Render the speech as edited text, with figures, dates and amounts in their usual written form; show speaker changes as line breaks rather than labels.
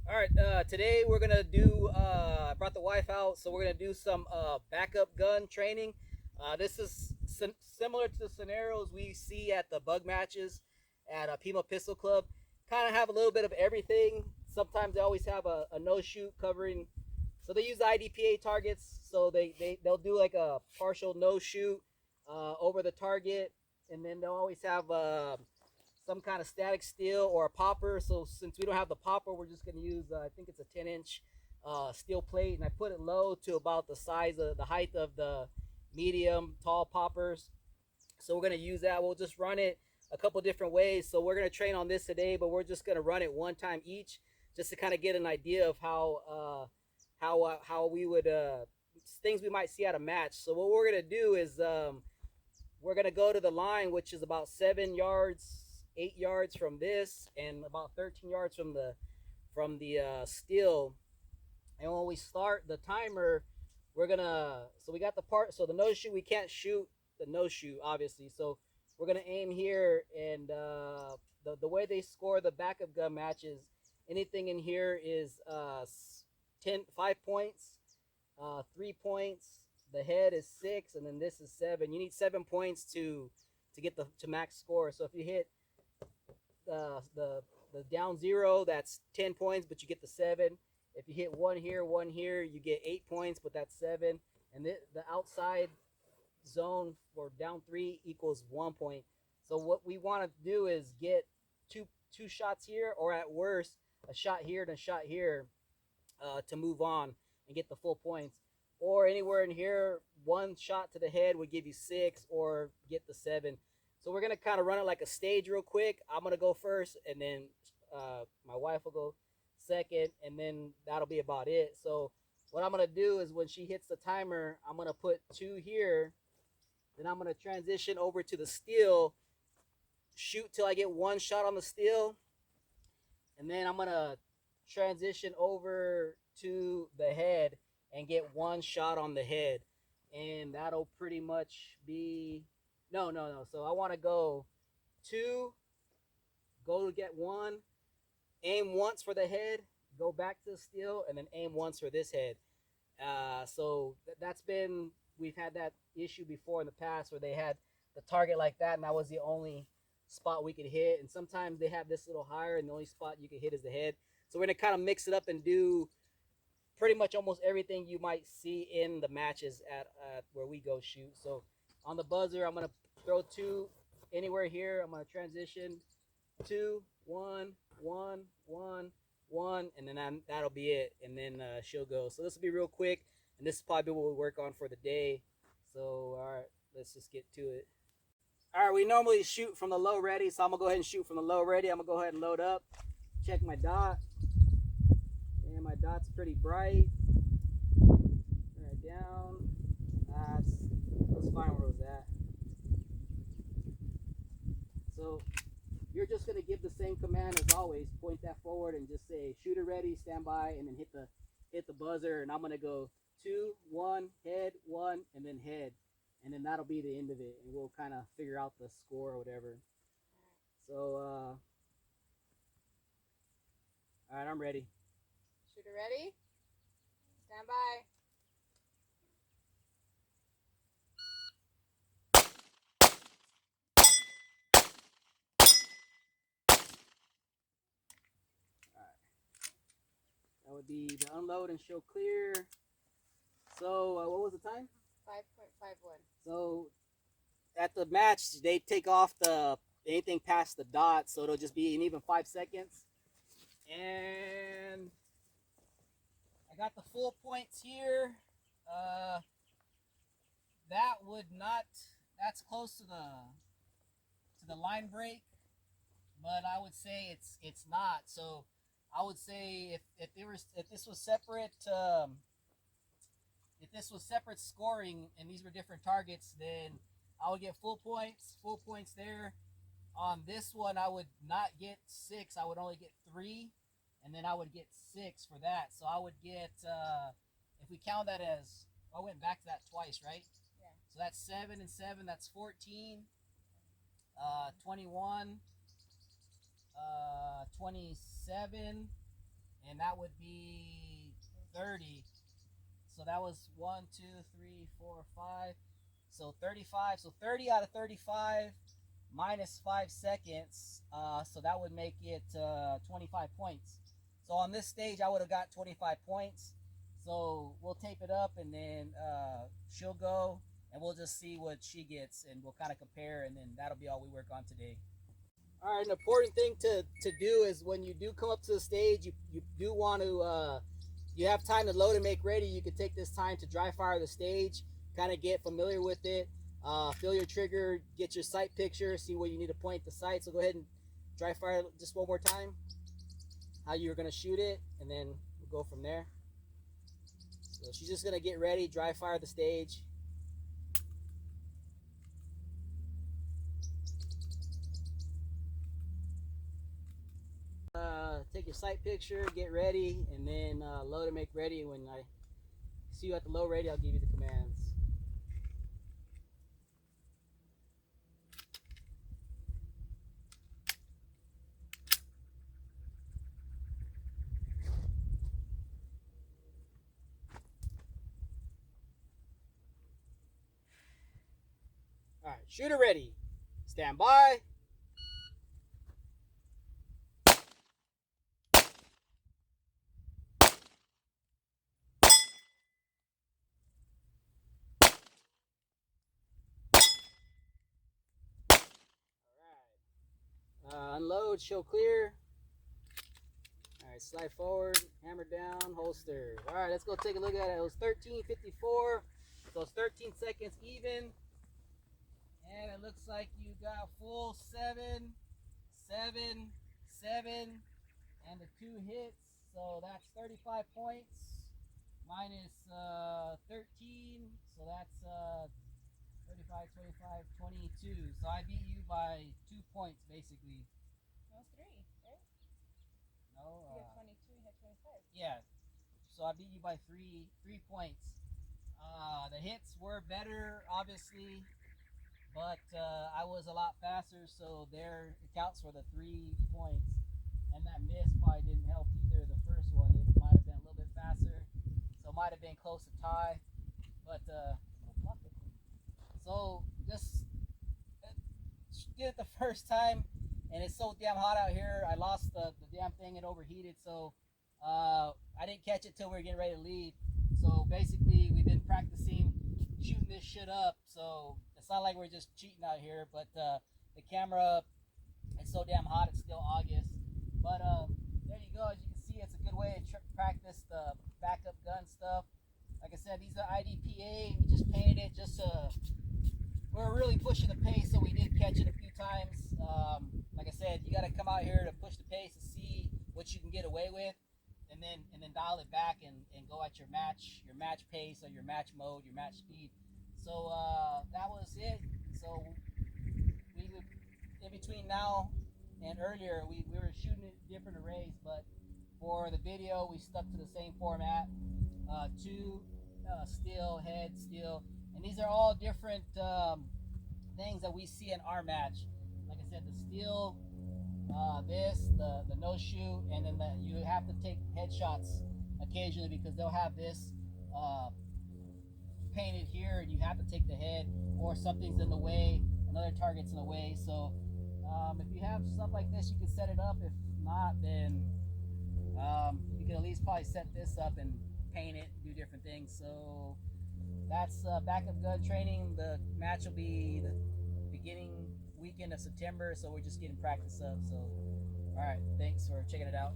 All right, today we're gonna do. I brought the wife out, so we're gonna do some backup gun training. This is similar to the scenarios we see at the bug matches at Pima Pistol Club. Kind of have a little bit of everything. Sometimes they always have a no shoot covering. So they use IDPA targets. So they'll do like a partial no shoot over the target, and then they'll always have some kind of static steel or a popper. So since we don't have the popper, we're just going to use, I think it's a 10-inch steel plate, and I put it low to about the size of the height of the medium tall poppers. So we're going to use that. We'll just run it a couple different ways. So we're going to train on this today, but we're just going to run it one time each, just to kind of get an idea of how we would things we might see at a match. So what we're going to do is we're going to go to the line, which is about 7 yards, 8 yards from this, and about 13 yards from the steel. And when we start the timer, we're gonna. So we got the part. So the no shoot, we can't shoot the no shoot, obviously. So we're gonna aim here, and the way they score the backup gun matches, anything in here is 5 points, 3 points. The head is 6, and then this is 7. You need 7 points to get the max score. So if you hit the down 0, that's 10 points, but you get the 7. If you hit one here, you get 8 points, but that's 7. And the outside zone for down 3 equals 1 point. So what we want to do is get two shots here, or at worst a shot here and a shot here, to move on and get the full points. Or anywhere in here, one shot to the head would give you 6, or get the 7. So we're gonna kind of run it like a stage real quick. I'm gonna go first, and then my wife will go second, and then that'll be about it. So what I'm gonna do is when she hits the timer, I'm gonna put 2 here. Then I'm gonna transition over to the steel, shoot till I get one shot on the steel, and then I'm gonna transition over to the head and get one shot on the head, and that'll pretty much be no. So I want to go 2, go to get 1, aim once for the head, go back to the steel, and then aim once for this head. So that's been, we've had that issue before in the past where they had the target like that, and that was the only spot we could hit. And sometimes they have this little higher, and the only spot you can hit is the head. So we're gonna kind of mix it up and do pretty much almost everything you might see in the matches at where we go shoot. So on the buzzer, I'm gonna throw 2 anywhere here. I'm gonna transition 2, 1, 1, 1, 1, and then that'll be it. And then she'll go. So this will be real quick, and this is probably what we work on for the day. So all right, let's just get to it. All right, we normally shoot from the low ready, so I'm gonna go ahead and shoot from the low ready. I'm gonna go ahead and load up, check my dot, and my dot's pretty bright. Right down. That's fine where it was at. So you're just gonna give the same command as always. Point that forward and just say shooter ready, stand by, and then hit the buzzer. And I'm gonna go 2, 1, head, 1, and then head, and then that'll be the end of it. And we'll kind of figure out the score or whatever. So all right, I'm ready.
Shooter ready? Stand by.
That would be the unload and show clear. So what was the time?
5.51.
So at the match, they take off anything past the dot, so it'll just be an even 5 seconds. And I got the full points here. That would not. That's close to the line break, but I would say it's not. So I would say if this was separate. If this was separate scoring and these were different targets, then I would get full points there. On this one, I would not get 6. I would only get 3, and then I would get 6 for that. So I would get, if we count that as, I went back to that twice, right?
Yeah.
So that's 7 and 7. That's 14. 21. 27. and that would be 30. So that was 1, 2, 3, 4, 5. So 35. So 30 out of 35 minus 5 seconds. So that would make it 25 points. So on this stage, I would have got 25 points. So we'll tape it up, and then she'll go, and we'll just see what she gets, and we'll kind of compare, and then that'll be all we work on today. All right, an important thing to do is when you do come up to the stage, you do want to, you have time to load and make ready. You can take this time to dry fire the stage, kind of get familiar with it, feel your trigger, get your sight picture, see where you need to point the sight. So go ahead and dry fire just one more time, how you're going to shoot it, and then we'll go from there. So she's just going to get ready, dry fire the stage. Take your sight picture, get ready, and then load and make ready. When I see you at the low ready, I'll give you the commands. All right, shooter ready. Stand by. Unload, show clear. All right, slide forward, hammer down, holster. All right, let's go take a look at it. It was 13:54, so it's 13 seconds even. And it looks like you got full 7, 7, 7, and the 2 hits. So that's 35 points minus 13. So that's 35, 25, 22. So I beat you by 2 points basically.
No, 3, right?
No.
You had 22, you had 25.
Yeah. So I beat you by 3 points. The hits were better, obviously, but I was a lot faster, so there it counts for the 3 points. And that miss probably didn't help either. The first one, it might have been a little bit faster, so it might have been close to tie. But so just did it the first time, and it's so damn hot out here. I lost the damn thing, it overheated, so I didn't catch it till we were getting ready to leave. So basically, we've been practicing shooting this shit up, so it's not like we're just cheating out here. But the camera, it's so damn hot. It's still August, but there you go. As you can see, it's a good way to practice the backup gun stuff. Like I said, these are IDPA. We just painted it just we're really pushing the pace, so we did catch it a few times. Like I said, you got to come out here to push the pace to see what you can get away with, and then dial it back and go at your match pace or your match mode, your match speed. So that was it. So we would, in between now and earlier, we were shooting different arrays, but for the video we stuck to the same format. 2 steel, head, steel, and these are all different things that we see in our match. Like I said, the steel, the no shoot, and then you have to take headshots occasionally because they'll have this painted here, and you have to take the head, or something's in the way, another target's in the way. So if you have stuff like this, you can set it up. If not, then you can at least probably set this up and paint it, do different things. So that's backup gun training. The match will be the beginning weekend of September, so we're just getting practice up. So all right, thanks for checking it out.